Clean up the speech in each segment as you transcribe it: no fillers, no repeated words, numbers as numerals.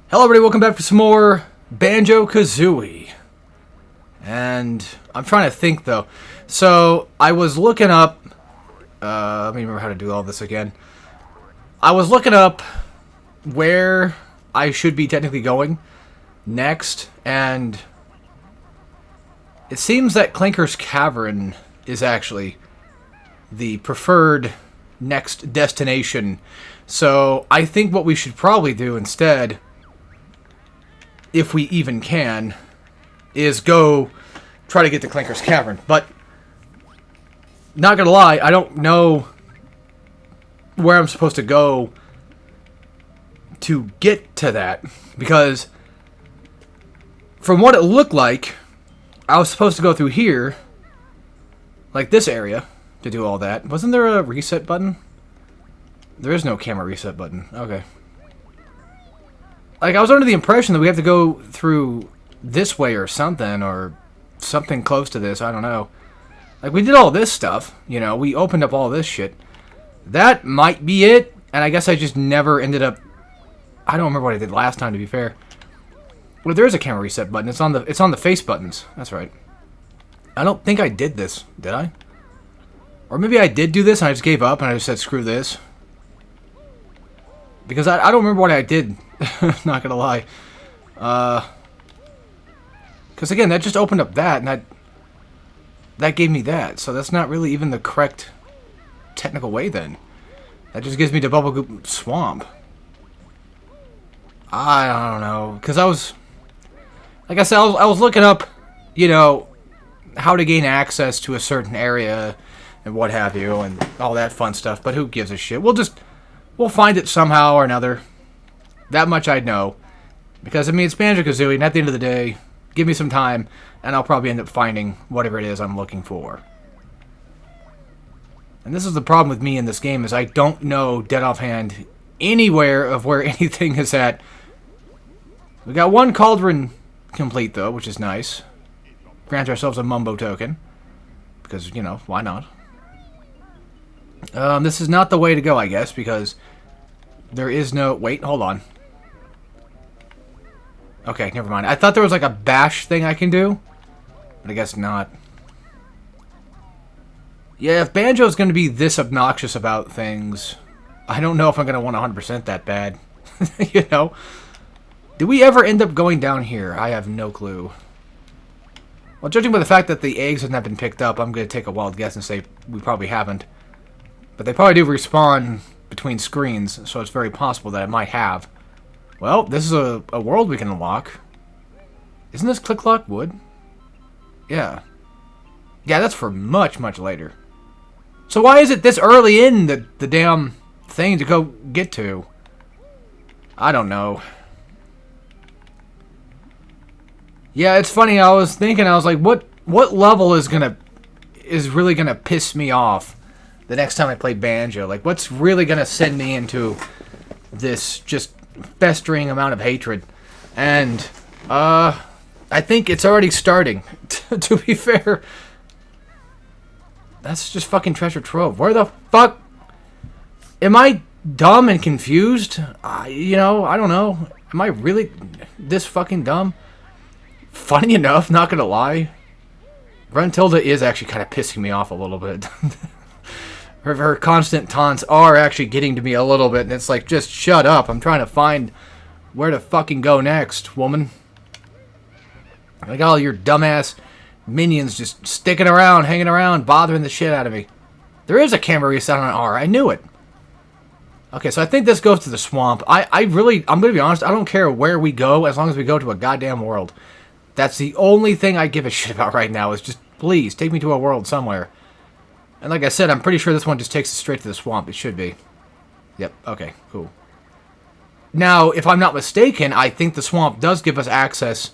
Hello everybody, welcome back for some more Banjo-Kazooie. And I'm trying to think though. So, I was looking up... let me remember how to do all this again. I was looking up where I should be technically going next, and it seems that Clanker's Cavern is actually the preferred next destination. So, I think what we should probably do instead, if we even can, is go try to get to Clanker's Cavern. But, not gonna lie, I don't know where I'm supposed to go to get to that. Because, from what it looked like, I was supposed to go through here, like this area, to do all that. Wasn't there a reset button? There is no camera reset button. Okay. Like, I was under the impression that we have to go through this way or something close to this. I don't know. Like, we did all this stuff, you know. We opened up all this shit. That might be it, and I guess I just never ended up... I don't remember what I did last time, to be fair. Well, there is a camera reset button. It's on the face buttons. That's right. I don't think I did this, did I? Or maybe I did do this, and I just gave up, and I just said, screw this. Because I don't remember what I did. Not gonna lie. Because again, that just opened up that, and that gave me that. So that's not really even the correct technical way then. That just gives me the Bubblegoo Swamp. I don't know. Because I was... Like I said, I was looking up, you know, how to gain access to a certain area and what have you, and all that fun stuff. But who gives a shit? We'll find it somehow or another. That much I know. Because, I mean, it's Banjo-Kazooie, and at the end of the day, give me some time, and I'll probably end up finding whatever it is I'm looking for. And this is the problem with me in this game, is I don't know dead offhand anywhere of where anything is at. We got one cauldron complete, though, which is nice. Grant ourselves a Mumbo token. Because, you know, why not? This is not the way to go, I guess, because there is no... Wait, hold on. Okay, never mind. I thought there was like a bash thing I can do, but I guess not. Yeah, if Banjo's going to be this obnoxious about things, I don't know if I'm going to want 100% that bad. You know? Do we ever end up going down here? I have no clue. Well, judging by the fact that the eggs have not been picked up, I'm going to take a wild guess and say we probably haven't. But they probably do respawn between screens, so it's very possible that it might have. Well, this is a world we can unlock. Isn't this Click-Clock Wood? Yeah. Yeah, that's for much, much later. So why is it this early in the damn thing to go get to? I don't know. Yeah, it's funny, I was like, what level is really gonna piss me off the next time I play Banjo? Like, what's really gonna send me into this just festering amount of hatred? And I think it's already starting. To be fair, that's just fucking treasure trove. Where the fuck am I? Dumb and confused? You know, I don't know. Am I really this fucking dumb? Funny enough, not gonna lie, Gruntilda is actually kind of pissing me off a little bit. Her constant taunts are actually getting to me a little bit, and it's like, just shut up. I'm trying to find where to fucking go next, woman. Like all your dumbass minions just sticking around, hanging around, bothering the shit out of me. There is a camera reset on R. I knew it. Okay, so I think this goes to the swamp. I'm going to be honest, I don't care where we go as long as we go to a goddamn world. That's the only thing I give a shit about right now, is just, please, take me to a world somewhere. And like I said, I'm pretty sure this one just takes us straight to the swamp. It should be. Yep, okay, cool. Now, if I'm not mistaken, I think the swamp does give us access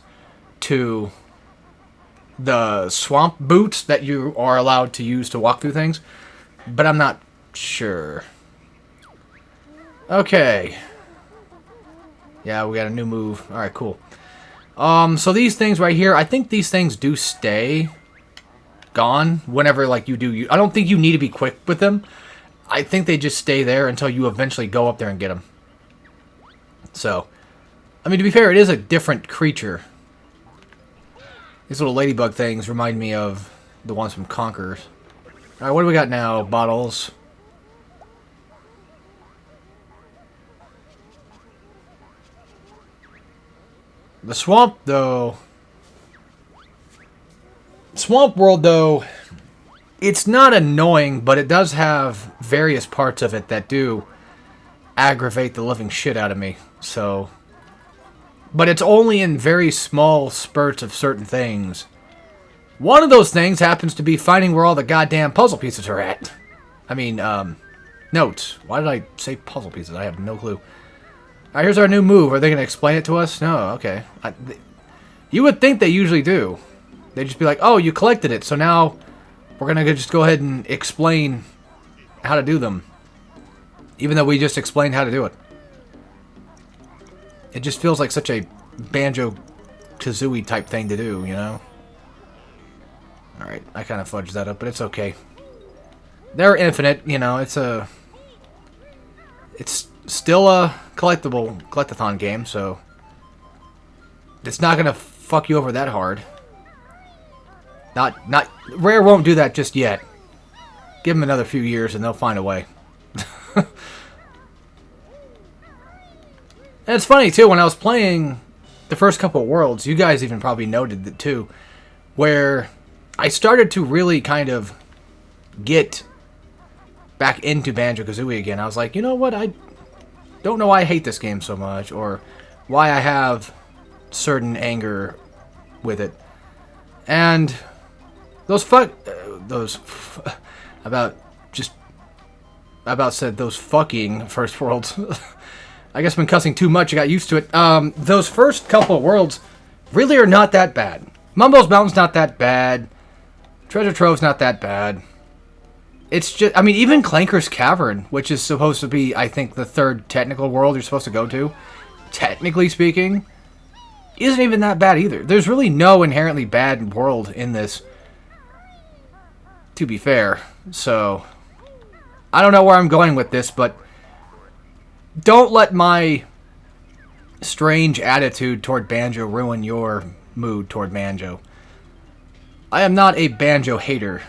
to the swamp boots that you are allowed to use to walk through things. But I'm not sure. Okay. Yeah, we got a new move. Alright, cool. So these things right here, I think these things do stay gone whenever, like, you do. I don't think you need to be quick with them. I think they just stay there until you eventually go up there and get them. So, I mean, to be fair, it is a different creature. These little ladybug things remind me of the ones from Conquerors. Alright, what do we got now? Bottles. The swamp, though... Swamp World, though, it's not annoying, but it does have various parts of it that do aggravate the living shit out of me. So... But it's only in very small spurts of certain things. One of those things happens to be finding where all the goddamn puzzle pieces are at. I mean, notes. Why did I say puzzle pieces? I have no clue. Alright, here's our new move. Are they going to explain it to us? No, okay. You would think they usually do. They'd just be like, oh, you collected it, so now we're going to just go ahead and explain how to do them. Even though we just explained how to do it. It just feels like such a Banjo-Kazooie type thing to do, you know? Alright, I kind of fudged that up, but it's okay. They're infinite, you know, it's still a collectathon game, so it's not gonna fuck you over that hard. Rare won't do that just yet. Give them another few years and they'll find a way. And it's funny, too, when I was playing the first couple of worlds, you guys even probably noted it, too, where I started to really kind of get back into Banjo-Kazooie again. I was like, you know what, I don't know why I hate this game so much, or why I have certain anger with it. And those fucking first worlds. I guess I've been cussing too much, I got used to it. Those first couple of worlds really are not that bad. Mumbo's Mountain's not that bad. Treasure Trove's not that bad. It's just, I mean, even Clanker's Cavern, which is supposed to be, I think, the third technical world you're supposed to go to, technically speaking, isn't even that bad either. There's really no inherently bad world in this, to be fair. So, I don't know where I'm going with this, but don't let my strange attitude toward Banjo ruin your mood toward Banjo. I am not a Banjo hater.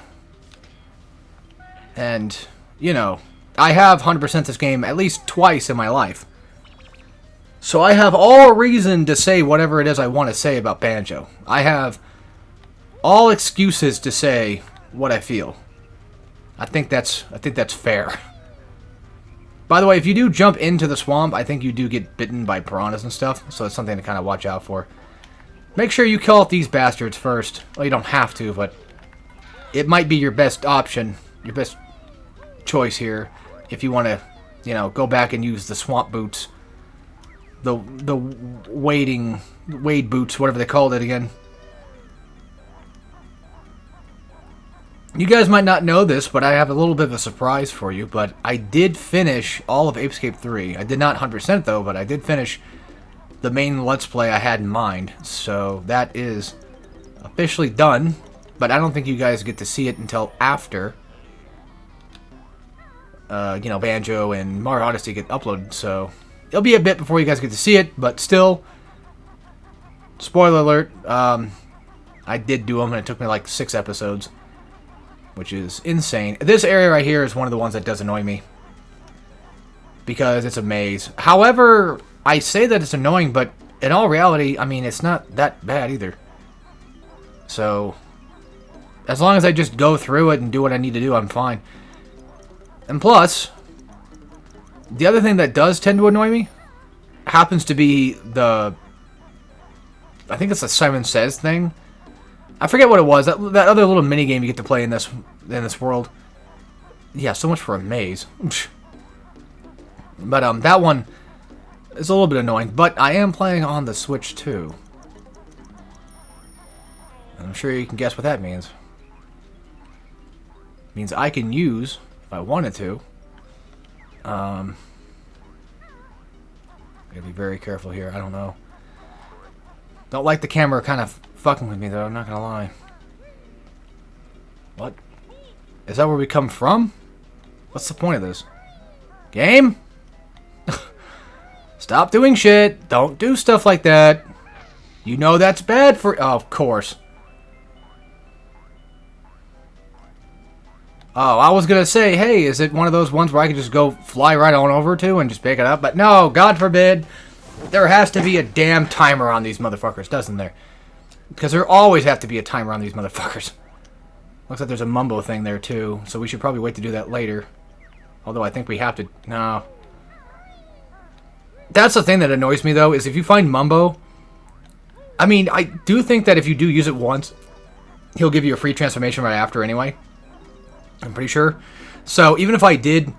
And, you know, I have 100% this game at least twice in my life. So I have all reason to say whatever it is I want to say about Banjo. I have all excuses to say what I feel. I think that's fair. By the way, if you do jump into the swamp, I think you do get bitten by piranhas and stuff, so it's something to kind of watch out for. Make sure you kill off these bastards first. Well, you don't have to, but it might be your best option, your best choice here, if you want to, you know, go back and use the swamp boots. The wade boots, whatever they called it again. You guys might not know this, but I have a little bit of a surprise for you, but I did finish all of Apescape 3. I did not 100% though, but I did finish the main Let's Play I had in mind. So that is officially done, but I don't think you guys get to see it until after, you know, Banjo and Mario Odyssey get uploaded, so it'll be a bit before you guys get to see it, but still, spoiler alert, I did do them, and it took me like 6 episodes. Which is insane. This area right here is one of the ones that does annoy me. Because it's a maze. However, I say that it's annoying, but in all reality, I mean, it's not that bad either. So, as long as I just go through it and do what I need to do, I'm fine. And plus, the other thing that does tend to annoy me happens to be the... I think it's the Simon Says thing. I forget what it was. That other little mini game you get to play in this world. Yeah, so much for a maze. But that one is a little bit annoying. But I am playing on the Switch too. And I'm sure you can guess what that means. It means I can use, if I wanted to. Gotta be very careful here. I don't know. Don't like the camera kind of fucking with me, though. I'm not gonna lie. What? Is that where we come from? What's the point of this? Game? Stop doing shit. Don't do stuff like that. You know that's bad for... Oh, of course. Oh, I was gonna say, hey, is it one of those ones where I can just go fly right on over to and just pick it up? But no, God forbid. There has to be a damn timer on these motherfuckers, doesn't there? Because there always have to be a timer on these motherfuckers. Looks like there's a mumbo thing there, too. So we should probably wait to do that later. Although I think we have to... No. That's the thing that annoys me, though, is if you find mumbo... I mean, I do think that if you do use it once, he'll give you a free transformation right after anyway. I'm pretty sure. So even if I did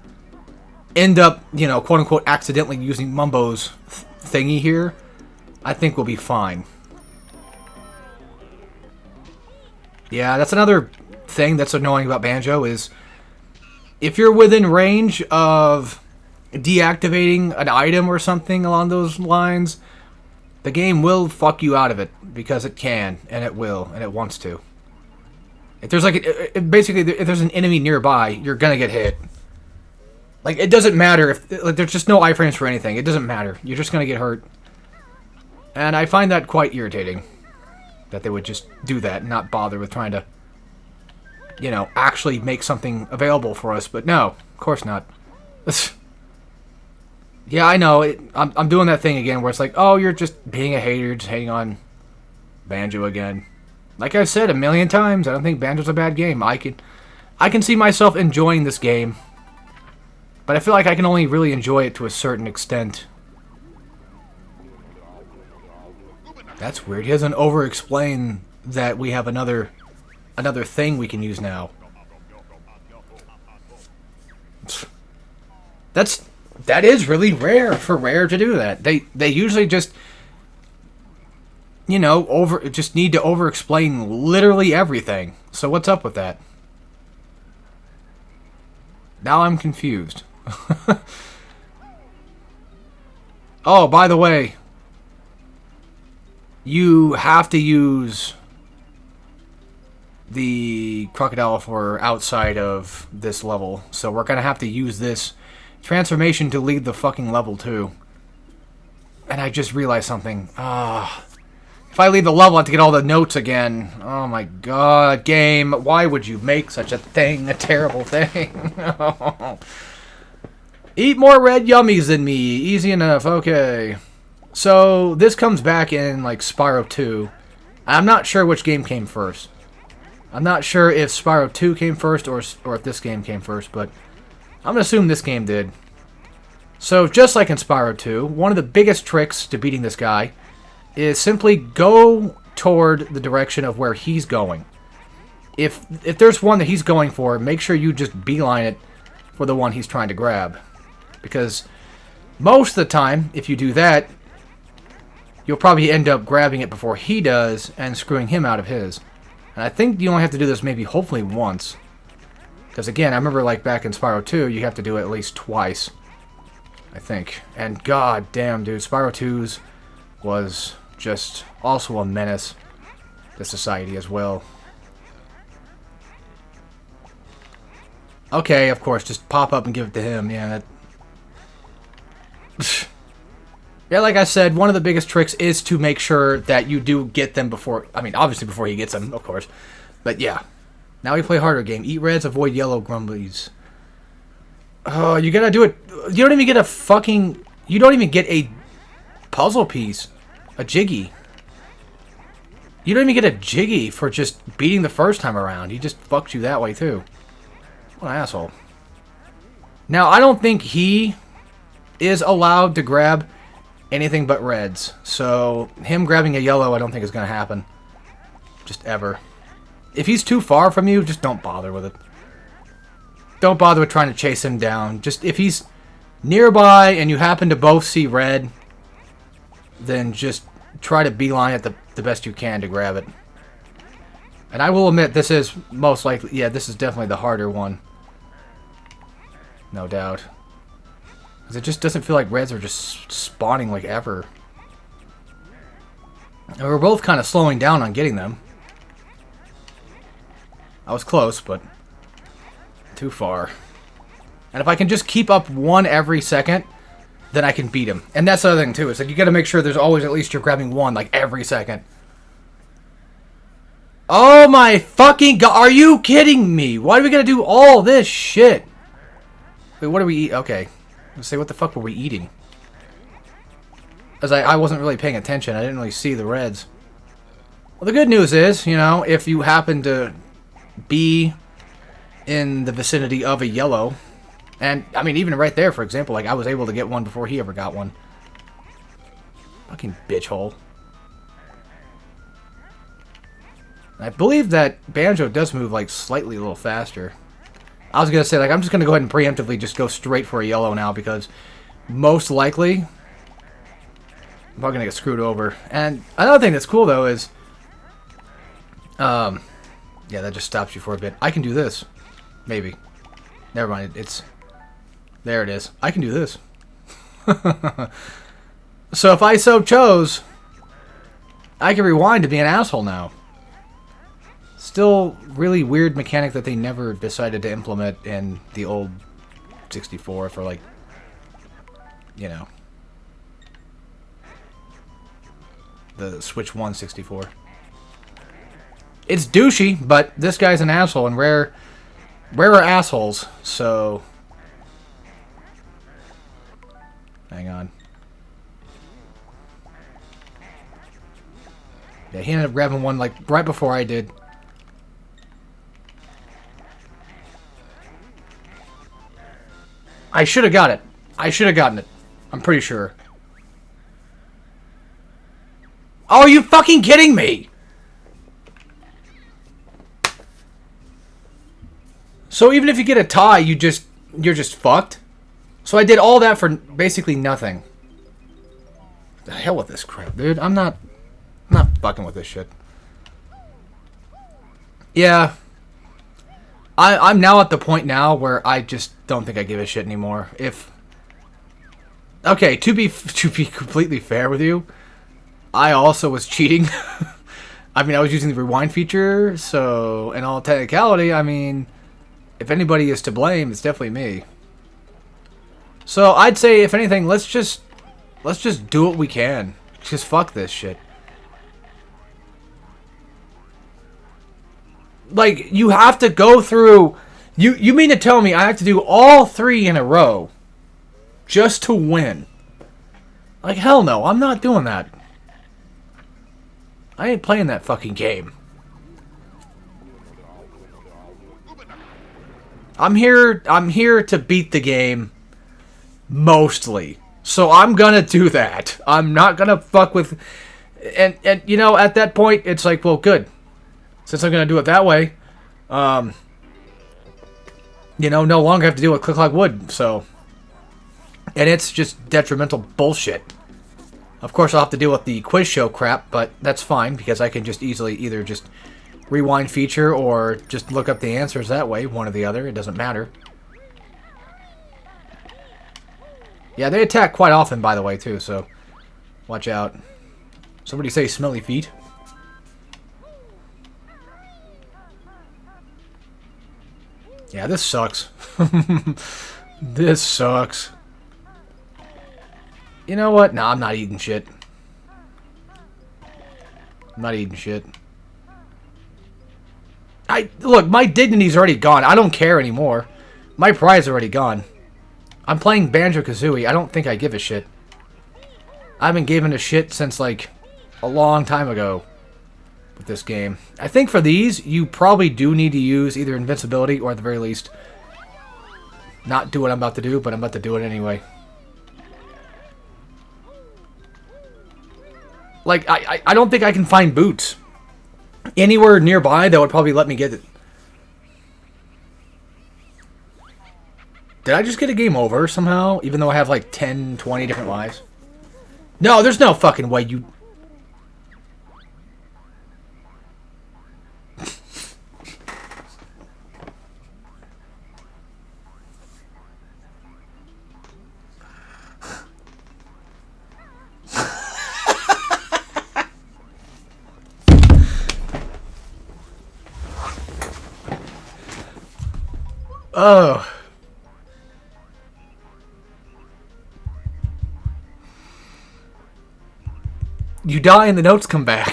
end up, you know, quote-unquote, accidentally using Mumbo's thingy here, I think we'll be fine. Yeah, that's another thing that's annoying about Banjo is if you're within range of deactivating an item or something along those lines, the game will fuck you out of it because it can, and it will, and it wants to. If there's like, basically, if there's an enemy nearby, you're gonna get hit. Like, it doesn't matter if, like, there's just no iframes for anything. It doesn't matter. You're just gonna get hurt. And I find that quite irritating. That they would just do that and not bother with trying to, you know, actually make something available for us. But no, of course not. Yeah, I know. I'm doing that thing again where it's like, oh, you're just being a hater, just hating on Banjo again. Like I've said a million times, I don't think Banjo's a bad game. I can see myself enjoying this game, but I feel like I can only really enjoy it to a certain extent. That's weird. He doesn't over-explain that we have another thing we can use now. That is really rare for Rare to do that. They usually just, you know, just need to over-explain literally everything. So what's up with that? Now I'm confused. Oh, by the way, you have to use the crocodile for outside of this level. So we're going to have to use this transformation to lead the fucking level too. And I just realized something. If I leave the level, I have to get all the notes again. Oh my god, game. Why would you make such a thing? A terrible thing. Eat more red yummies than me. Easy enough. Okay. So, this comes back in, like, Spyro 2. I'm not sure which game came first. I'm not sure if Spyro 2 came first or if this game came first, but I'm going to assume this game did. So, just like in Spyro 2, one of the biggest tricks to beating this guy is simply go toward the direction of where he's going. If there's one that he's going for, make sure you just beeline it for the one he's trying to grab. Because most of the time, if you do that, you'll probably end up grabbing it before he does and screwing him out of his. And I think you only have to do this maybe hopefully once. Because again, I remember like back in Spyro 2, you have to do it at least twice. I think. And god damn, dude, Spyro 2's was just also a menace to society as well. Okay, of course, just pop up and give it to him. Yeah, that... Yeah, like I said, one of the biggest tricks is to make sure that you do get them before... I mean, obviously before he gets them, of course. But yeah. Now we play harder game. Eat reds, avoid yellow grumblies. Oh, you gotta do it... You don't even get a fucking... You don't even get a puzzle piece. A jiggy. You don't even get a jiggy for just beating the first time around. He just fucks you that way, too. What an asshole. Now, I don't think he is allowed to grab anything but reds. So, him grabbing a yellow I don't think is going to happen. Just ever. If he's too far from you, just don't bother with it. Don't bother with trying to chase him down. Just, if he's nearby and you happen to both see red, then just try to beeline it the best you can to grab it. And I will admit, this is most likely... Yeah, this is definitely the harder one. No doubt. Because it just doesn't feel like reds are just spawning like ever. And we're both kind of slowing down on getting them. I was close, but too far. And if I can just keep up one every second, then I can beat him. And that's the other thing, too. It's like, you gotta make sure there's always at least you're grabbing one, like, every second. Oh my fucking god, are you kidding me? Why do we gotta do all this shit? Wait, what do we eat? Okay. Let's say, what the fuck were we eating? As I wasn't really paying attention. I didn't really see the reds. Well, the good news is, you know, if you happen to be in the vicinity of a yellow, and, I mean, even right there, for example, like, I was able to get one before he ever got one. Fucking bitch hole. I believe that Banjo does move, like, slightly a little faster. I was gonna say, like, I'm just gonna go ahead and preemptively just go straight for a yellow now, because most likely I'm probably gonna get screwed over. And another thing that's cool, though, is... yeah, that just stops you for a bit. I can do this. Maybe. Never mind. It's... There it is. I can do this. So if I so chose, I can rewind to be an asshole now. Still really weird mechanic that they never decided to implement in the old 64 for, like, you know, the Switch 1 64. It's douchey, but this guy's an asshole, and rare are assholes, so... Hang on. Yeah, he ended up grabbing one, like, right before I did. I should have got it. I should have gotten it. I'm pretty sure. Oh, are you fucking kidding me? So even if you get a tie, you're just fucked? So I did all that for basically nothing. The hell with this crap, dude. I'm not fucking with this shit. Yeah. I'm now at the point now where I just don't think I give a shit anymore. If... Okay, to be completely fair with you, I also was cheating. I mean, I was using the rewind feature, so in all technicality, I mean, if anybody is to blame, it's definitely me. So I'd say, if anything, let's just do what we can. Just fuck this shit. Like, you have to go through... You mean to tell me I have to do all 3 in a row just to win? Like, hell no, I'm not doing that. I ain't playing that fucking game. I'm here to beat the game, mostly. So I'm gonna do that. I'm not gonna fuck with... And you know, at that point, it's like, well, good. Since I'm gonna do it that way, you know, no longer have to deal with Click Like Wood, so... And it's just detrimental bullshit. Of course, I'll have to deal with the quiz show crap, but that's fine, because I can just easily either just rewind feature or just look up the answers that way, one or the other, it doesn't matter. Yeah, they attack quite often, by the way, too, so watch out. Somebody say smelly feet. Yeah, this sucks. This sucks. You know what? Nah, I'm not eating shit. I'm not eating shit. Look, my dignity's already gone. I don't care anymore. My pride's already gone. I'm playing Banjo-Kazooie. I don't think I give a shit. I haven't given a shit since, like, a long time ago with this game. I think for these, you probably do need to use either invincibility or at the very least not do what I'm about to do, but I'm about to do it anyway. Like, I don't think I can find boots anywhere nearby that would probably let me get it. Did I just get a game over somehow? Even though I have like 10, 20 different lives? No, there's no fucking way you... Oh. You die and the notes come back.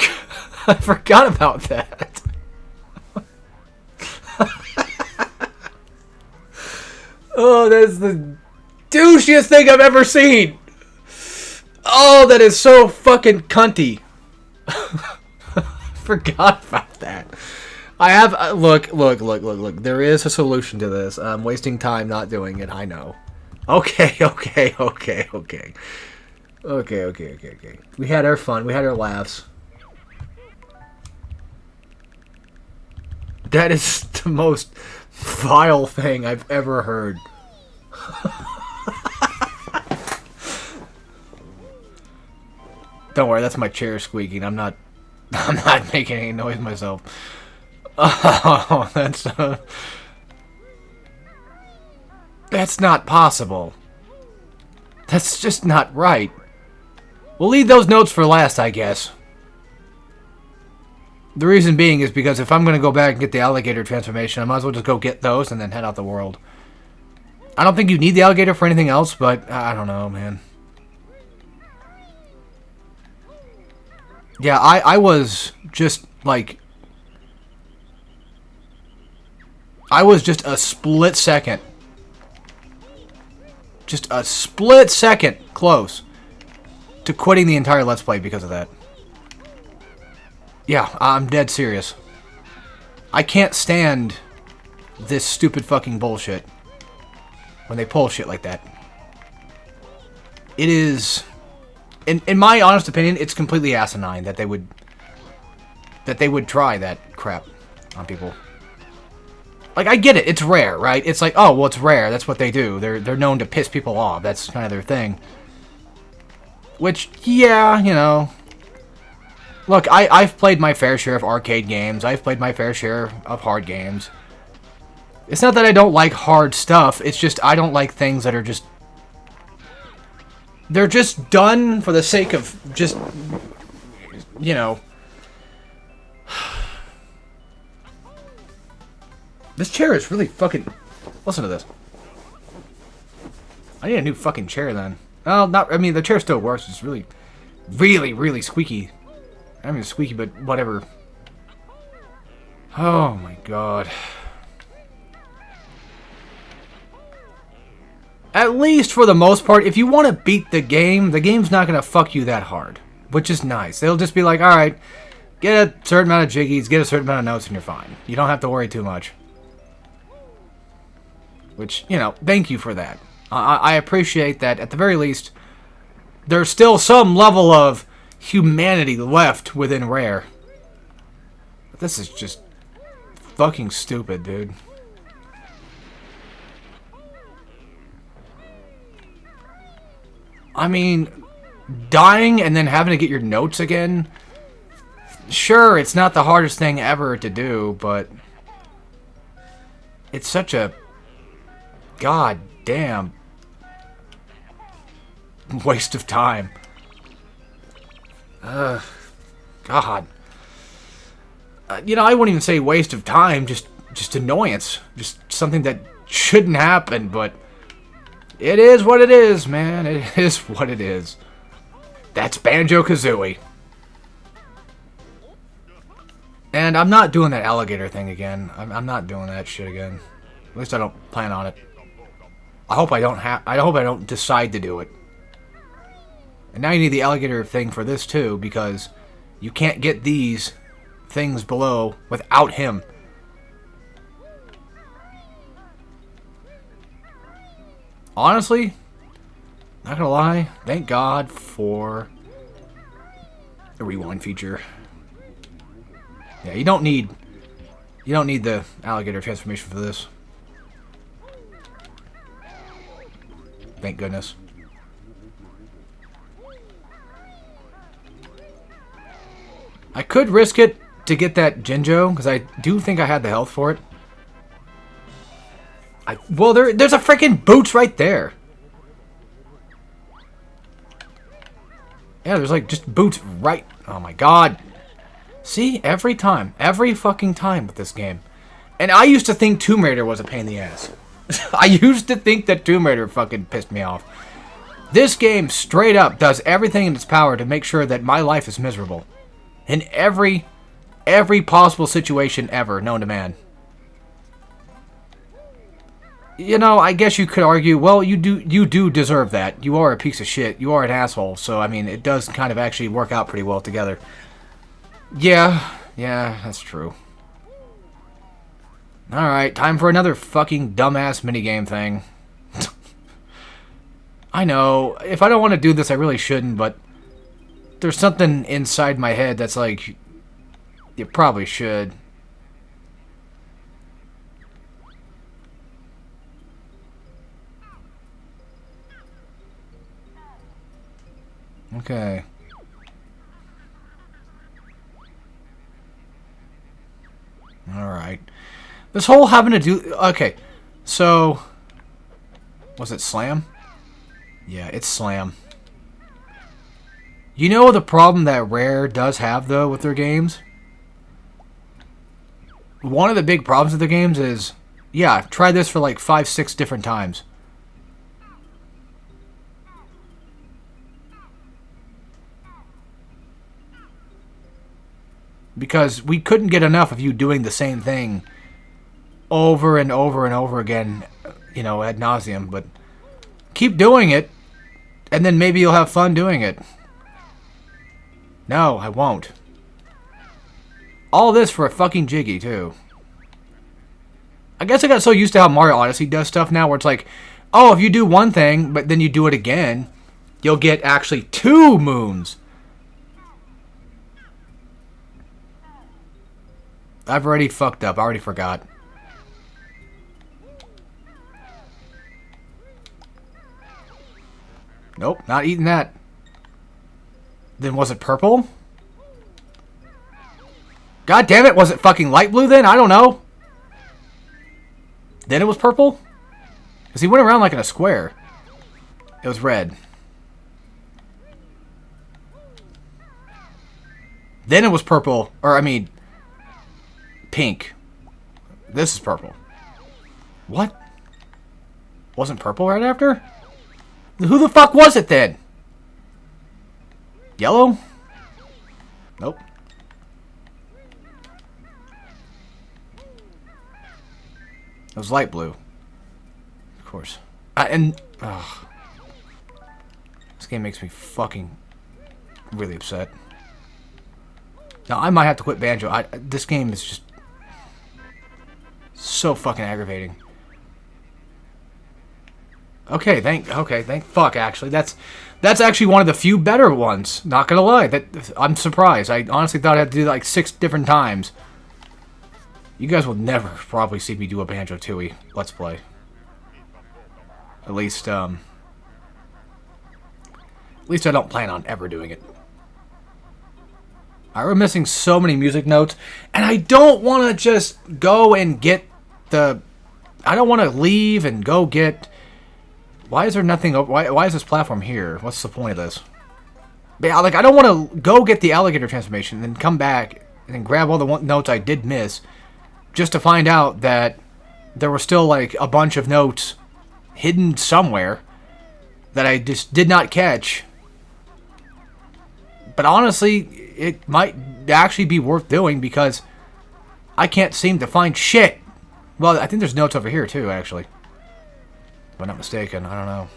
I forgot about that. Oh, that's the douchiest thing I've ever seen. Oh, that is so fucking cunty. Forgot about that. I have... Look. There is a solution to this. I'm wasting time not doing it. I know. Okay. We had our fun. We had our laughs. That is the most vile thing I've ever heard. Don't worry, that's my chair squeaking. I'm not making any noise myself. Oh, that's not possible. That's just not right. We'll leave those notes for last, I guess. The reason being is because if I'm going to go back and get the alligator transformation, I might as well just go get those and then head out the world. I don't think you need the alligator for anything else, but I don't know, man. Yeah, I was just, like... I was just a split second. Just a split second close to quitting the entire Let's Play because of that. Yeah, I'm dead serious. I can't stand this stupid fucking bullshit when they pull shit like that. It is, in my honest opinion, it's completely asinine that they would try that crap on people. Like, I get it, it's rare, right? It's like, oh, well, it's rare, that's what they do. They're known to piss people off, that's kind of their thing. Which, yeah, you know... Look, I've played my fair share of arcade games. I've played my fair share of hard games. It's not that I don't like hard stuff. It's just I don't like things that are just... They're just done for the sake of just... You know... This chair is really fucking... Listen to this. I need a new fucking chair then. Well, not... I mean, the chair still works. It's really, really squeaky. I mean, squeaky, but whatever. Oh my god. At least for the most part, if you want to beat the game's not going to fuck you that hard. Which is nice. They'll just be like, alright, get a certain amount of jiggies, get a certain amount of notes, and you're fine. You don't have to worry too much. Which, you know, thank you for that. I appreciate that. At the very least, there's still some level of humanity left within Rare. But this is just fucking stupid, dude. I mean, dying and then having to get your notes again. Sure, it's not the hardest thing ever to do, but it's such a goddamn waste of time. God. You know, I wouldn't even say waste of time, just annoyance. Just something that shouldn't happen, but it is what it is, man. It is what it is. That's Banjo-Kazooie. And I'm not doing that alligator thing again. I'm not doing that shit again. At least I don't plan on it. I hope I don't decide to do it. And now you need the alligator thing for this too, because you can't get these things below without him. Honestly, not gonna lie, thank God for the rewind feature. Yeah, you don't need the alligator transformation for this. Thank goodness. I could risk it to get that Jinjo, because I do think I had the health for it. Well, there's a freaking boots right there. Yeah, there's like just boots right... Oh my god. See, every fucking time with this game. And I used to think Tomb Raider was a pain in the ass. I used to think that Tomb Raider fucking pissed me off. This game straight up does everything in its power to make sure that my life is miserable. In every possible situation ever known to man. You know, I guess you could argue, well, you do deserve that. You are a piece of shit. You are an asshole. So, I mean, it does kind of actually work out pretty well together. Yeah, that's true. Alright, time for another fucking dumbass minigame thing. I know, if I don't want to do this, I really shouldn't, but there's something inside my head that's like, you probably should. Okay. Alright. This whole having to do... Okay. So... Was it Slam? Yeah, it's Slam. You know the problem that Rare does have, though, with their games? One of the big problems with their games is... Yeah, I've tried this for like 5-6 different times. Because we couldn't get enough of you doing the same thing over and over and over again, you know, ad nauseum. But keep doing it, and then maybe you'll have fun doing it. No, I won't. All this for a fucking Jiggy, too. I guess I got so used to how Mario Odyssey does stuff now, where it's like, oh, if you do one thing, but then you do it again, you'll get actually 2 moons. I've already fucked up. I already forgot. Nope, not eating that. Then was it purple? God damn it, was it fucking light blue then? I don't know. Then it was purple? Because he went around like in a square. It was red. Then it was purple. Or, I mean... pink. This is purple. What? Wasn't purple right after? Who the fuck was it then? Yellow? Nope. It was light blue. Of course. This game makes me fucking really upset. Now, I might have to quit Banjo. This game is just so fucking aggravating. Okay, thank fuck, actually. That's actually one of the few better ones. Not gonna lie. I'm surprised. I honestly thought I had to do like 6 different times. You guys will never probably see me do a Banjo-Tooie Let's Play. At least I don't plan on ever doing it. We're missing so many music notes, and I don't want to just go and get the... I don't want to leave and go get... Why is there nothing... Why is this platform here? What's the point of this? But, like, I don't want to go get the alligator transformation and then come back and then grab all the notes I did miss just to find out that there were still, like, a bunch of notes hidden somewhere that I just did not catch. But honestly, it might actually be worth doing because I can't seem to find shit. Well, I think there's notes over here too, actually. If I'm not mistaken, I don't know.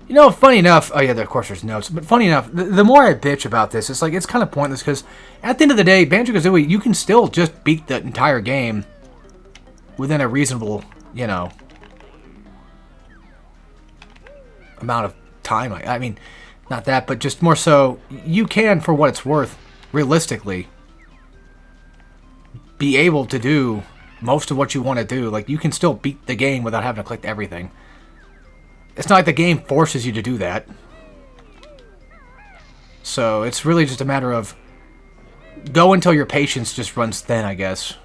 You know, funny enough, oh yeah, of course there's notes, but funny enough, the more I bitch about this, it's like, it's kind of pointless because at the end of the day, Banjo-Kazooie, you can still just beat the entire game within a reasonable, you know, amount of time. I mean, not that, but just more so, you can, for what it's worth, realistically, be able to do most of what you want to do. Like, you can still beat the game without having to collect everything. It's not like the game forces you to do that. So, it's really just a matter of go until your patience just runs thin, I guess.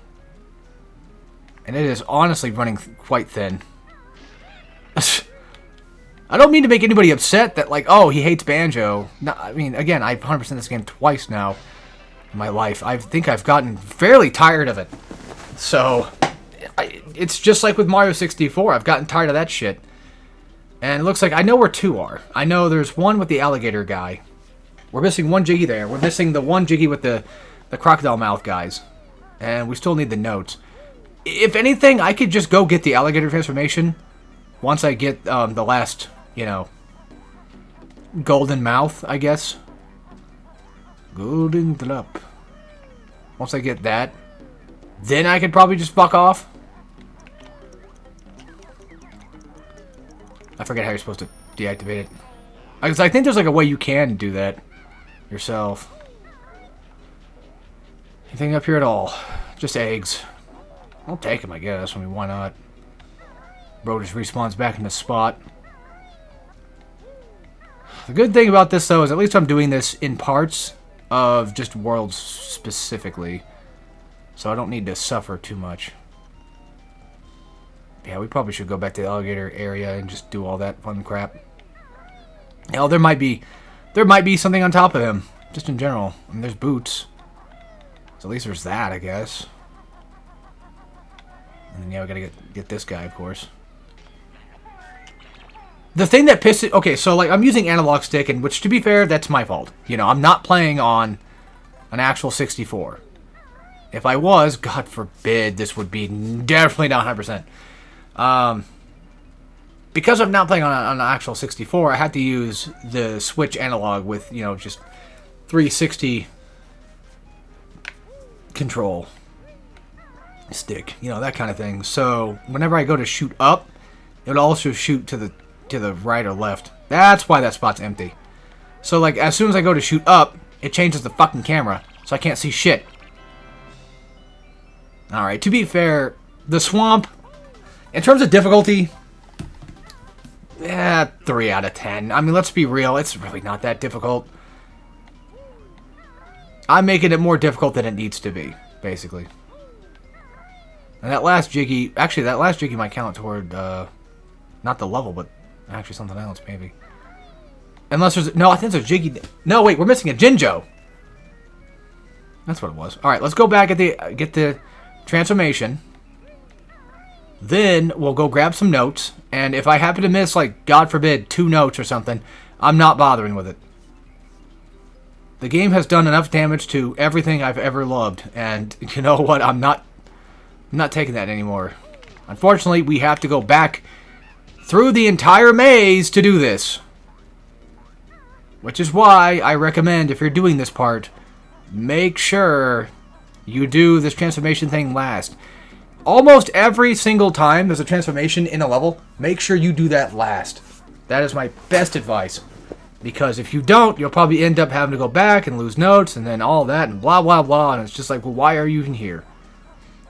And it is honestly running quite thin. I don't mean to make anybody upset that, like, oh, he hates Banjo. No, I mean, again, I've 100% this game twice now in my life. I think I've gotten fairly tired of it. So, It's just like with Mario 64. I've gotten tired of that shit. And it looks like I know where 2 are. I know there's one with the alligator guy. We're missing 1 Jiggy there. We're missing the 1 Jiggy with the crocodile mouth guys. And we still need the notes. If anything, I could just go get the alligator transformation once I get the last, you know, golden mouth, I guess. Golden drop. Once I get that, then I could probably just fuck off. I forget how you're supposed to deactivate it. I think there's like a way you can do that yourself. Anything up here at all? Just eggs. I'll take them, I guess. I mean, why not? Bro just respawns back in the spot. The good thing about this, though, is at least I'm doing this in parts of just worlds specifically. So I don't need to suffer too much. Yeah, we probably should go back to the alligator area and just do all that fun crap. Hell, there might be something on top of him, just in general. I mean, there's boots. So at least there's that, I guess. And then, yeah, we gotta get this guy, of course. The thing that pisses... Okay, so, like, I'm using analog stick, and which, to be fair, that's my fault. You know, I'm not playing on an actual 64. If I was, God forbid, this would be definitely not 100%. Because I'm not playing on an actual 64, I had to use the Switch analog with, you know, just 360 control stick, you know, that kind of thing. So whenever I go to shoot up, it would also shoot to the right or left. That's why that spot's empty. So, like, as soon as I go to shoot up, it changes the fucking camera, so I can't see shit. Alright, to be fair, the swamp, in terms of difficulty, 3 out of 10. I mean, let's be real, it's really not that difficult. I'm making it more difficult than it needs to be, basically. And that last Jiggy, actually, that last Jiggy might count toward, not the level, but actually something else, maybe. Unless there's, no, I think there's a Jiggy, no, wait, we're missing a Jinjo. That's what it was. Alright, let's go back at get the transformation. Then we'll go grab some notes, and if I happen to miss, like, God forbid, 2 notes or something, I'm not bothering with it. The game has done enough damage to everything I've ever loved, and you know what? I'm not taking that anymore. Unfortunately, we have to go back through the entire maze to do this. Which is why I recommend, if you're doing this part, make sure you do this transformation thing last. Almost every single time there's a transformation in a level, make sure you do that last. That is my best advice. Because if you don't, you'll probably end up having to go back and lose notes and then all that and blah, blah, blah. And it's just like, well, why are you even here?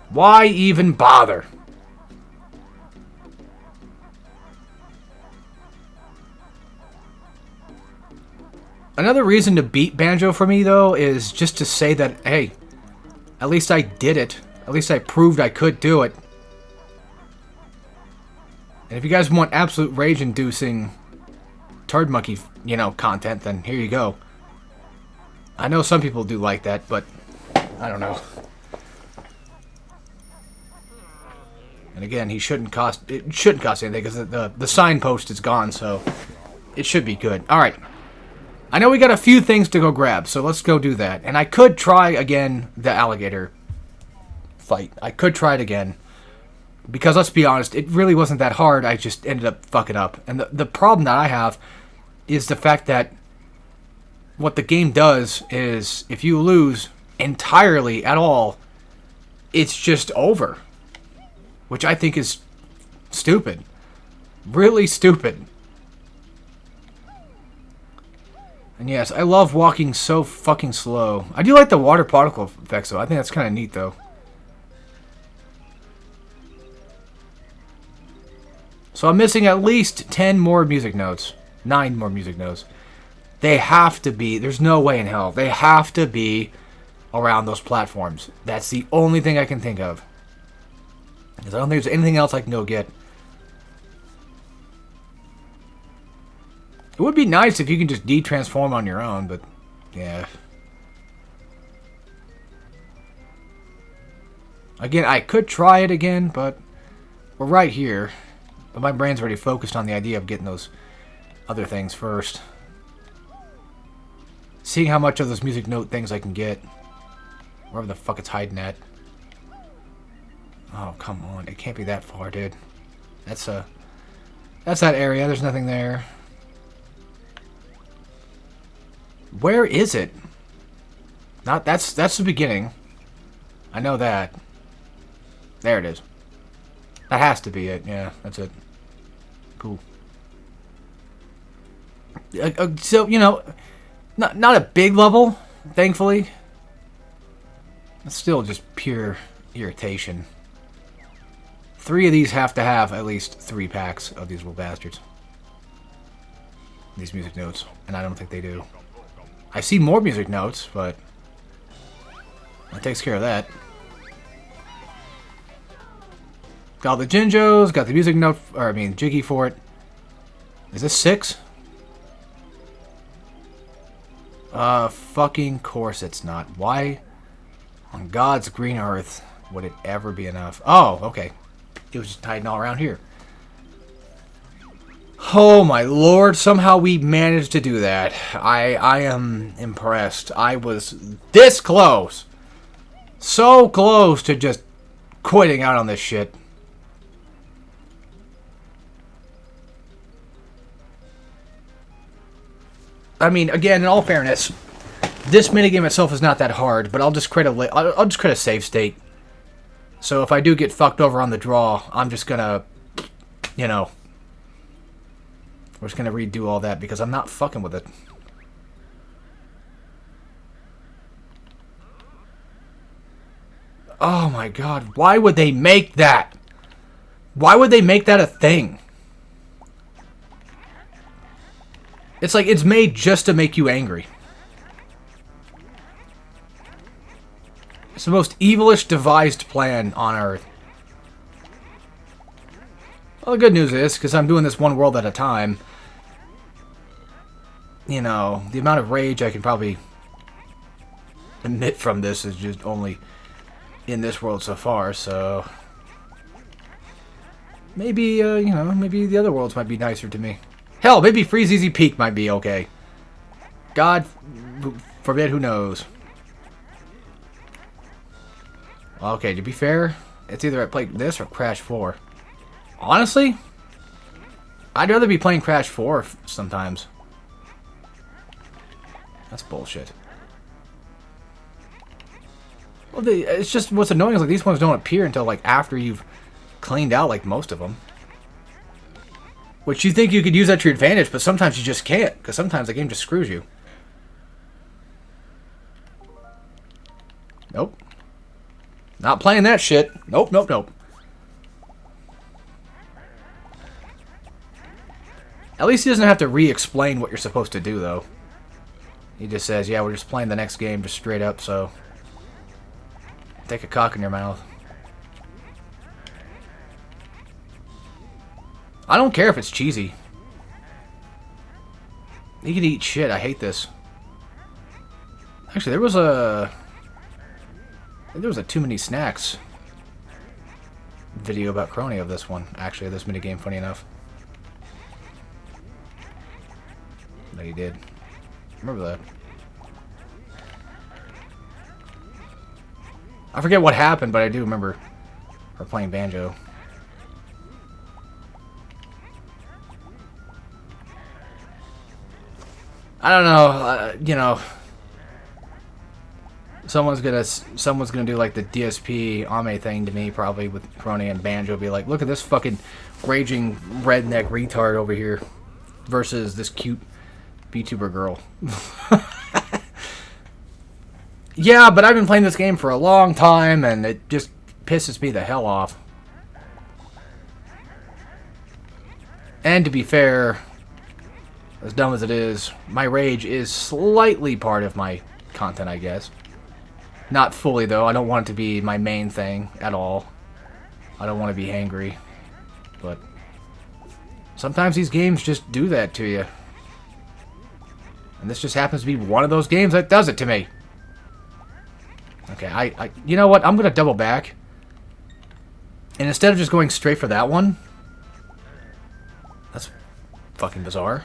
Why even bother? Another reason to beat Banjo for me, though, is just to say that, hey, at least I did it. At least I proved I could do it. And if you guys want absolute rage-inducing turd monkey, you know, content, then here you go. I know some people do like that, but I don't know. And again, it shouldn't cost anything because the signpost is gone, so it should be good. All right. I know we got a few things to go grab, so let's go do that. And I could try again the alligator fight. I could try it again. Because let's be honest, it really wasn't that hard. I just ended up fucking up. And the problem that I have is the fact that what the game does is if you lose entirely at all, it's just over. Which I think is stupid. Really stupid. And yes, I love walking so fucking slow. I do like the water particle effects, though. I think that's kind of neat, though. So I'm missing at least 10 more music notes. 9 more music notes. They have to be. There's no way in hell. They have to be around those platforms. That's the only thing I can think of. Because I don't think there's anything else I can go get. It would be nice if you can just de-transform on your own, but yeah. Again, I could try it again, but we're right here. But my brain's already focused on the idea of getting those other things first. Seeing how much of those music note things I can get. Wherever the fuck it's hiding at. Oh, come on. It can't be that far, dude. That's that area. There's nothing there. Where is it? That's the beginning. I know that. There it is. That has to be it. Yeah, that's it. Cool. So, you know, not a big level, thankfully. It's still just pure irritation. 3 of these have to have at least 3 packs of these little bastards. These music notes. And I don't think they do. I see more music notes, but that takes care of that. Got all the Jinjos, got the music note, or I mean, Jiggy for it. Is this 6? Fucking course it's not. Why on God's green earth would it ever be enough? Oh, okay. It was just hiding all around here. Oh my lord, somehow we managed to do that. I am impressed. I was this close. So close to just quitting out on this shit. I mean, again, in all fairness, this minigame itself is not that hard, but I'll just create a save state. So if I do get fucked over on the draw, I'm just gonna, you know, we're just gonna redo all that because I'm not fucking with it. Oh my god, why would they make that? Why would they make that a thing? It's like it's made just to make you angry. It's the most evilish devised plan on Earth. Well, the good news is, because I'm doing this one world at a time, you know, the amount of rage I can probably emit from this is just only in this world so far, so maybe, you know, maybe the other worlds might be nicer to me. Hell, maybe Freeze Easy Peak might be okay. God forbid, who knows. Okay, to be fair, it's either I play this or Crash 4. Honestly, I'd rather be playing Crash 4 sometimes. That's bullshit. Well, it's just what's annoying is like these ones don't appear until like after you've cleaned out like most of them. Which you think you could use that to your advantage, but sometimes you just can't, because sometimes the game just screws you. Nope. Not playing that shit. Nope, nope, nope. At least he doesn't have to re-explain what you're supposed to do, though. He just says, yeah, we're just playing the next game just straight up, so take a cock in your mouth. I don't care if it's cheesy. You can eat shit. I hate this. Actually, there was a Too Many Snacks video about Crony of this one. Actually, this minigame, funny enough. No, he did. Remember that. I forget what happened, but I do remember her playing Banjo. I don't know, you know, someone's gonna do like the DSP Ame thing to me, probably with Crony and Banjo, be like, look at this fucking raging redneck retard over here versus this cute VTuber girl. Yeah, but I've been playing this game for a long time, and it just pisses me the hell off. And to be fair, as dumb as it is, my rage is slightly part of my content, I guess. Not fully, though. I don't want it to be my main thing at all. I don't want to be angry. But sometimes these games just do that to you. And this just happens to be one of those games that does it to me. Okay, you know what? I'm going to double back. And instead of just going straight for that one... That's fucking bizarre.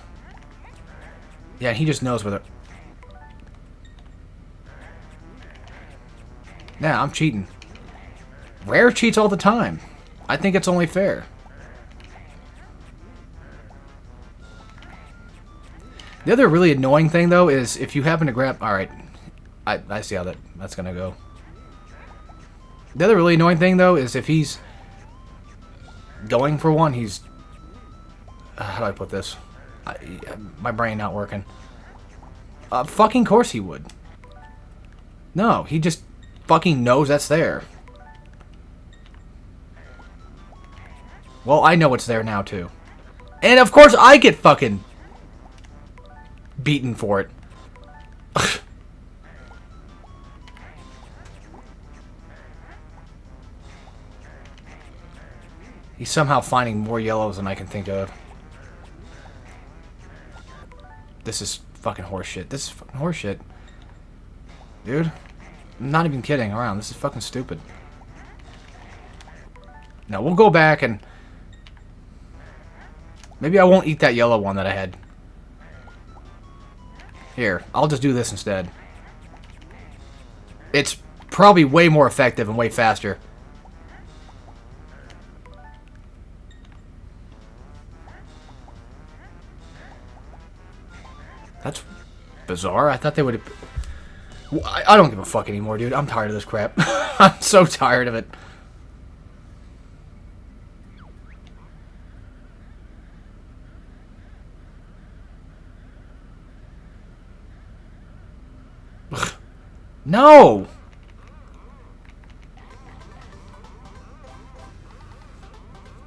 Yeah, he just knows where the... Yeah, I'm cheating. Rare cheats all the time. I think it's only fair. The other really annoying thing, though, is if you happen to grab... Alright. I see how that's gonna go. The other really annoying thing, though, is if he's going for one, he's... how do I put this? My brain not working. Fucking course he would. No, he just fucking knows that's there. Well, I know it's there now, too. And, of course, I get fucking beaten for it. He's somehow finding more yellows than I can think of. This is fucking horseshit. This is fucking horseshit. Dude. I'm not even kidding around. This is fucking stupid. Now, we'll go back and... Maybe I won't eat that yellow one that I had. Here, I'll just do this instead. It's probably way more effective and way faster. That's bizarre. I thought they would have... I don't give a fuck anymore, dude. I'm tired of this crap. I'm so tired of it. No!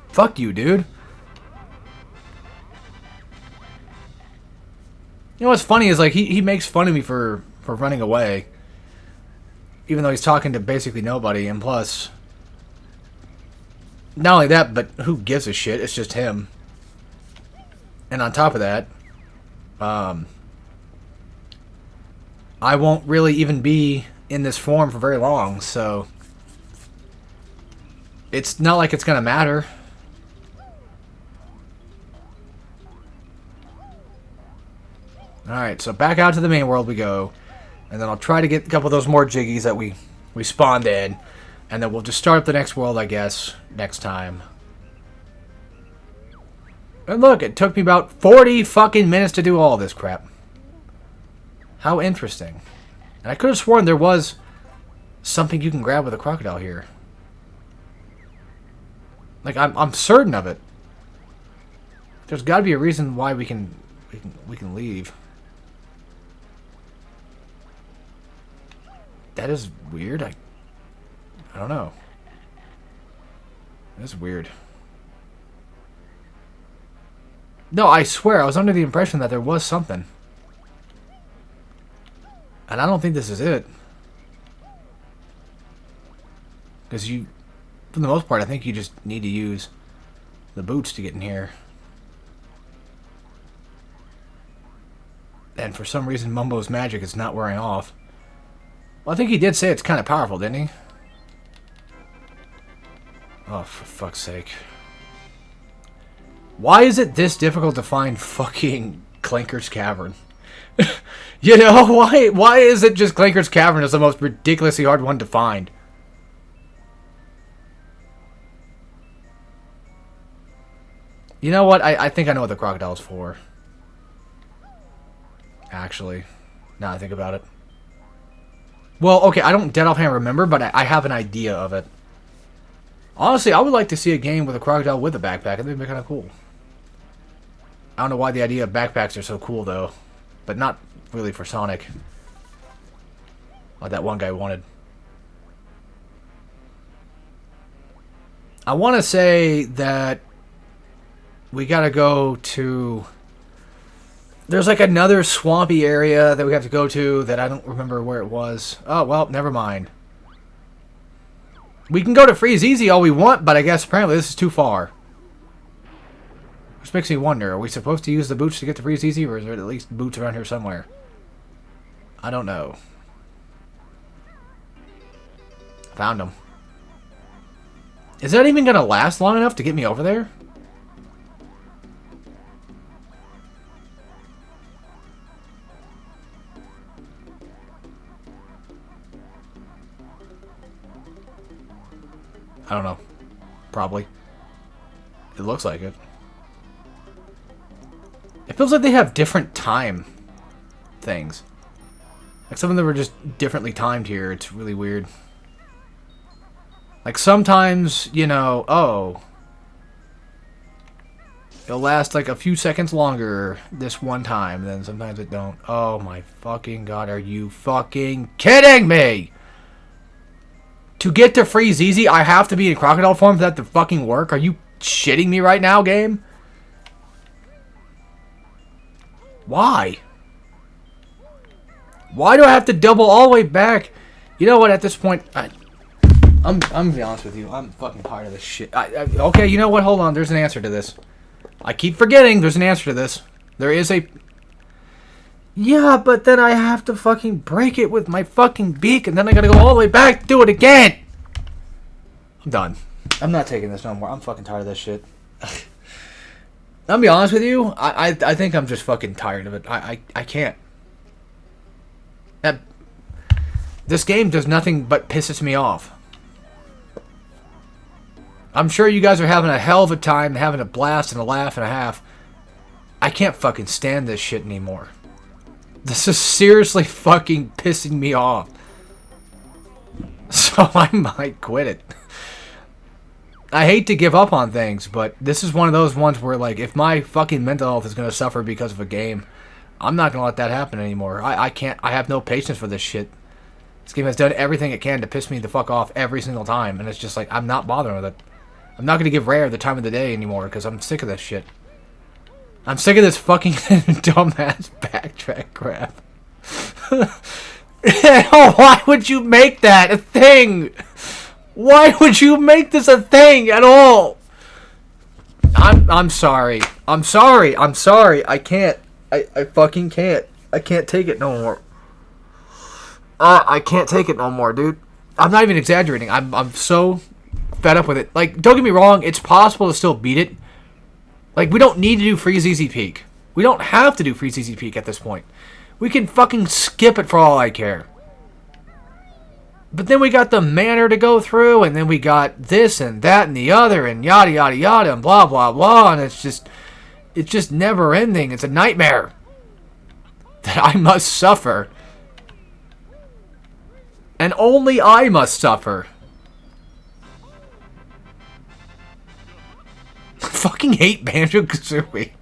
Fuck you, dude. You know what's funny is, like, he makes fun of me for running away. Even though he's talking to basically nobody, and plus... Not only that, but who gives a shit? It's just him. And on top of that... I won't really even be in this form for very long, so... It's not like it's gonna matter. Alright, so back out to the main world we go. And then I'll try to get a couple of those more jiggies that we spawned in. And then we'll just start up the next world, I guess, next time. And look, it took me about 40 fucking minutes to do all this crap. How interesting. And I could have sworn there was something you can grab with a crocodile here. Like, I'm certain of it. There's got to be a reason why we can leave. That is weird. I don't know. That's weird. No, I swear, I was under the impression that there was something. And I don't think this is it. Because you, for the most part, I think you just need to use the boots to get in here. And for some reason, Mumbo's magic is not wearing off. Well, I think he did say it's kind of powerful, didn't he? Oh, for fuck's sake. Why is it this difficult to find fucking Clinker's Cavern? You know, why is it just Clinker's Cavern is the most ridiculously hard one to find? You know what? I think I know what the crocodile's for. Actually, now I think about it. Well, okay, I don't dead offhand remember, but I have an idea of it. Honestly, I would like to see a game with a crocodile with a backpack. I think it'd be kind of cool. I don't know why the idea of backpacks are so cool, though. But not really for Sonic. Like that one guy wanted. I want to say that we gotta go to... There's like another swampy area that we have to go to that I don't remember where it was. Oh, well, never mind. We can go to Freeze Easy all we want, but I guess apparently this is too far. Which makes me wonder, are we supposed to use the boots to get to Freeze Easy, or is there at least boots around here somewhere? I don't know. Found them. Is that even gonna last long enough to get me over there? I don't know. Probably. It looks like it. It feels like they have different time things. Like some of them are just differently timed here. It's really weird. Like sometimes, you know, oh, it'll last like a few seconds longer this one time, then sometimes it don't. Oh my fucking god, are you fucking kidding me? To get to freeze easy, I have to be in crocodile form for that to fucking work? Are you shitting me right now, game? Why? Why do I have to double all the way back? You know what, at this point, I'm gonna be honest with you. I'm fucking tired of this shit. Okay, you know what? Hold on. There's an answer to this. I keep forgetting there's an answer to this. There is a... Yeah, but then I have to fucking break it with my fucking beak, and then I gotta go all the way back to do it again. I'm done. I'm not taking this no more. I'm fucking tired of this shit. I'm gonna be honest with you. I think I'm just fucking tired of it. I can't. This game does nothing but pisses me off. I'm sure you guys are having a hell of a time, having a blast and a laugh and a half. I can't fucking stand this shit anymore. This is seriously fucking pissing me off. So I might quit it. I hate to give up on things, but this is one of those ones where, like, if my fucking mental health is going to suffer because of a game, I'm not going to let that happen anymore. I can't, I have no patience for this shit. This game has done everything it can to piss me the fuck off every single time, and it's just like, I'm not bothering with it. I'm not going to give Rare the time of the day anymore, because I'm sick of this shit. I'm sick of this fucking dumbass backtrack crap. Why would you make that a thing? Why would you make this a thing at all? I'm sorry. I'm sorry. I'm sorry. I can't. I fucking can't. I can't take it no more. I can't take it no more, dude. I'm not even exaggerating. I'm so fed up with it. Like, don't get me wrong. It's possible to still beat it. Like, we don't need to do Freeze Easy Peak. We don't have to do Freeze Easy Peak at this point. We can fucking skip it for all I care. But then we got the manor to go through, and then we got this and that and the other, and yada yada yada, and blah blah blah, and it's just never ending. It's a nightmare that I must suffer. And only I must suffer. I fucking hate Banjo-Kazooie.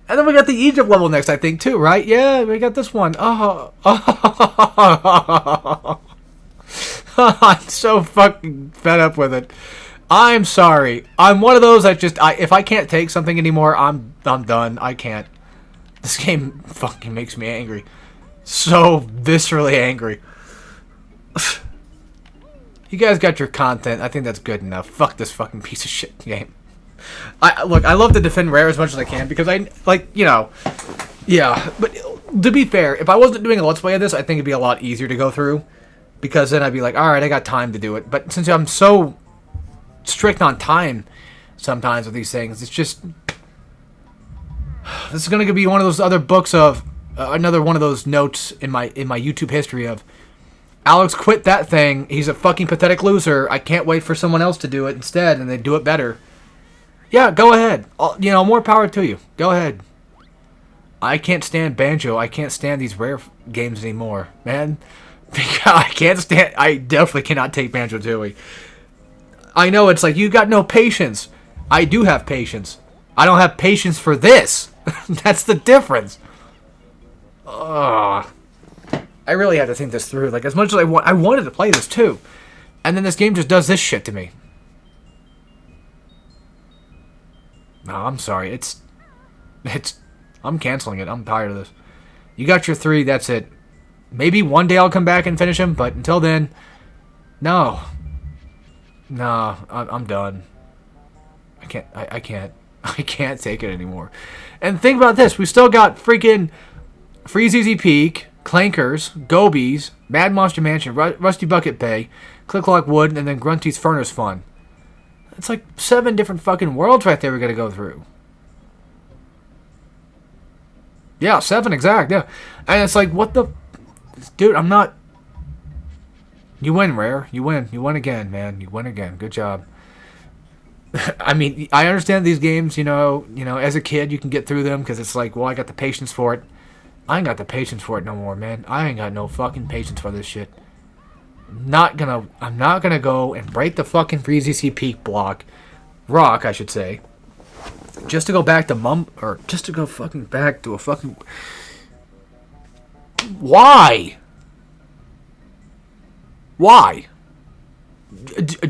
And then we got the Egypt level next, I think, too, right? Yeah, we got this one. Oh. I'm so fucking fed up with it. I'm sorry. I'm one of those that just... if I can't take something anymore, I'm done. I can't. This game fucking makes me angry. So viscerally angry. You guys got your content. I think that's good enough. Fuck this fucking piece of shit game. Look, I love to defend Rare as much as I can because I, like, you know, yeah. But to be fair, if I wasn't doing a Let's Play of this, I think it'd be a lot easier to go through because then I'd be like, all right, I got time to do it. But since I'm so strict on time sometimes with these things, it's just... This is going to be one of those other books of... another one of those notes in my YouTube history of... Alex quit that thing. He's a fucking pathetic loser. I can't wait for someone else to do it instead, and they do it better. Yeah, go ahead. You know, more power to you. Go ahead. I can't stand Banjo. I can't stand these Rare games anymore, man. I can't stand... I definitely cannot take Banjo-Kazooie. I know it's like, you got no patience. I do have patience. I don't have patience for this. That's the difference. Ugh. I really had to think this through. Like, as much as I wanted to play this too. And then this game just does this shit to me. No, I'm sorry. I'm canceling it. I'm tired of this. You got your 3, that's it. Maybe one day I'll come back and finish them, but until then, no. No, I'm done. I can't take it anymore. And think about this. We still got freaking Freeze Easy Peak, Clankers, Gobies, Mad Monster Mansion, Rusty Bucket Bay, Click Clock Wood, and then Grunty's Furnace Fun. It's like 7 different fucking worlds right there we gotta go through. Yeah, 7 exact, yeah. And it's like, what the... Dude, I'm not... You win, Rare. You win. You win again, man. You win again. Good job. I mean, I understand these games, you know, as a kid you can get through them because it's like, well, I got the patience for it. I ain't got the patience for it no more, man. I ain't got no fucking patience for this shit. I'm not gonna go and break the fucking Freezy Peak rock, I should say. Just to go back to just to go fucking back to a fucking... Why? Why?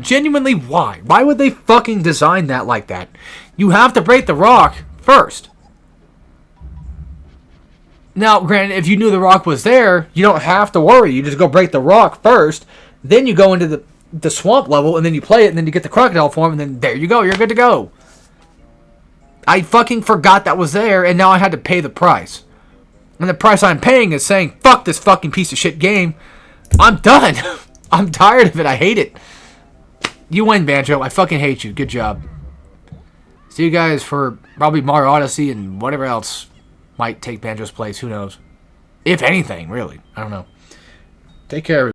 Genuinely, why? Why would they fucking design that like that? You have to break the rock first. Now, granted, if you knew the rock was there, you don't have to worry. You just go break the rock first, then you go into the swamp level, and then you play it, and then you get the crocodile form, and then there you go. You're good to go. I fucking forgot that was there, and now I had to pay the price. And the price I'm paying is saying, fuck this fucking piece of shit game. I'm done. I'm tired of it. I hate it. You win, Banjo. I fucking hate you. Good job. See you guys for probably Mario Odyssey and whatever else might take Banjo's place. Who knows? If anything, really. I don't know. Take care.